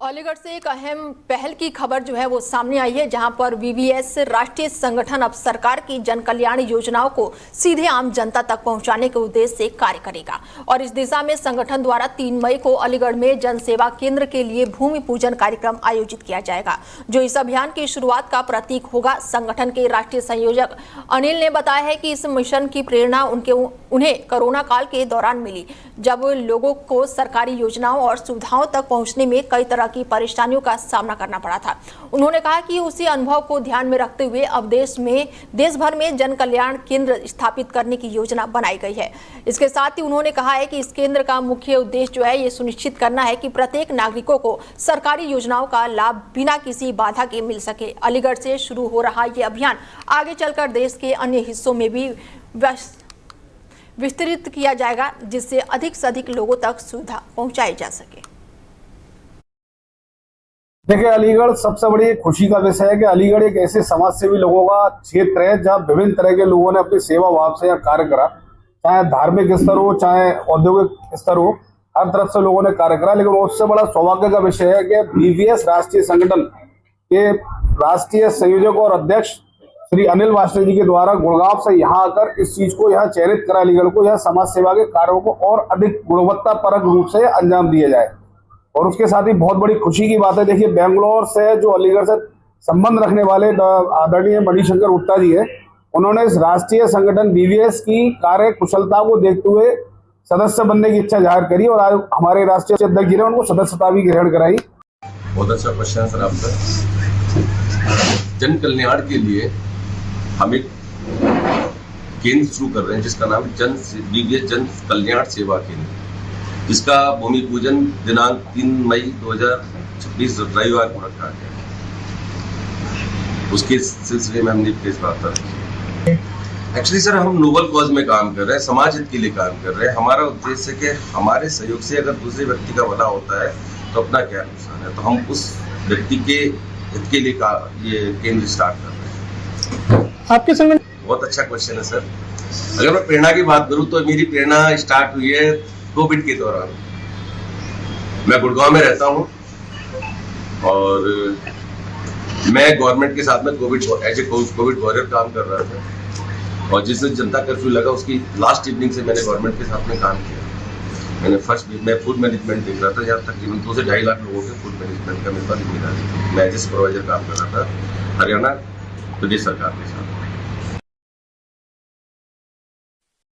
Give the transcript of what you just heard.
अलीगढ़ से एक अहम पहल की खबर जो है वो सामने आई है, जहां पर वीवीएस राष्ट्रीय संगठन अब सरकार की जन कल्याण योजनाओं को सीधे आम जनता तक पहुंचाने के उद्देश्य से कार्य करेगा। और इस दिशा में संगठन द्वारा 3 मई को अलीगढ़ में जन सेवा केंद्र के लिए भूमि पूजन कार्यक्रम आयोजित किया जाएगा, जो इस अभियान की शुरुआत का प्रतीक होगा। संगठन के राष्ट्रीय संयोजक अनिल ने बताया है कि इस मिशन की प्रेरणा उन्हें कोरोना काल के दौरान मिली, जब लोगों को सरकारी योजनाओं और सुविधाओं तक पहुंचने में कई तरह की परेशानियों का सामना करना पड़ा था। उन्होंने कहा कि उसी अनुभव को ध्यान में रखते हुए अब देश भर में जन कल्याण केंद्र स्थापित करने की योजना बनाई गई है। इसके साथ ही उन्होंने कहा है कि इस केंद्र का मुख्य उद्देश्य जो है ये सुनिश्चित करना है कि प्रत्येक नागरिकों को सरकारी योजनाओं का लाभ बिना किसी बाधा के मिल सके। अलीगढ़ से शुरू हो रहा ये अभियान आगे चलकर देश के अन्य हिस्सों में भी विस्तृत किया जाएगा, जिससे अधिक से अधिक लोगों तक सुविधा पहुंचाई जा सके। देखिए, अलीगढ़ सबसे बड़ी खुशी का विषय है कि अलीगढ़ एक ऐसे समाज सेवी लोगों का क्षेत्र है जहां विभिन्न तरह के लोगों ने अपनी सेवा भाव से यहाँ कार्य करा, चाहे धार्मिक स्तर हो चाहे औद्योगिक स्तर हो, हर तरफ से लोगों ने कार्य करा। लेकिन उससे बड़ा सौभाग्य का विषय है कि वीवीएस राष्ट्रीय संगठन के राष्ट्रीय संयोजक और अध्यक्ष श्री अनिल वास्ते जी के द्वारा गुड़गांव से यहाँ आकर इस चीज को यहाँ चयनित करा, अलीगढ़ को यहाँ समाज सेवा के कार्यों को और अधिक गुणवत्ता परक रूप से अंजाम दिया जाए। और उसके साथ ही बहुत बड़ी खुशी की बात है, देखिए बेंगलोर से जो अलीगढ़ से संबंध रखने वाले आदरणीय मणिशंकर गुप्ता जी है, उन्होंने इस राष्ट्रीय संगठन वीवीएस की कार्य कुशलता को देखते हुए सदस्य बनने की इच्छा जाहिर करी और आज हमारे राष्ट्रीय अध्यक्ष जी ने उनको सदस्यता भी ग्रहण कराई। बहुत अच्छा क्वेश्चन सर आपका। जन कल्याण के लिए हम एक केंद्र शुरू कर रहे हैं जिसका नाम वीवीएस जन कल्याण सेवा केंद्र, जिसका भूमि पूजन दिनांक 3 मई 2026 रविवार को रखा गया। उसके सिलसिले में हमने प्रेस वार्ता रखी। एक्चुअली सर हम नोबल कॉज में काम कर रहे हैं, समाज हित के लिए काम कर रहे हैं। हमारा उद्देश्य है कि हमारे सहयोग से अगर दूसरे व्यक्ति का भला होता है तो अपना क्या नुकसान है, तो हम उस व्यक्ति के हित के लिए ये केंद्र स्टार्ट कर रहे हैं। आपके संगठन बहुत अच्छा क्वेश्चन है सर। अगर मैं प्रेरणा की बात करूं तो मेरी प्रेरणा स्टार्ट हुई है कोविड के दौरान। मैं गुड़गांव में रहता हूं और मैं गवर्नमेंट के साथ में कोविड वॉरियर काम कर रहा था। और जिस दिन जनता कर्फ्यू लगा उसकी लास्ट इवनिंग से मैंने गवर्नमेंट के साथ में काम किया। मैं फूड मैनेजमेंट देख रहा था, यहाँ तकरीबन 2 से 2.5 लाख लोगों के फूड मैनेजमेंट का मेरे पास जिम्मेदारी थी। मैं एज ए सुपरवाइजर काम कर रहा था हरियाणा प्रदेश सरकार के साथ।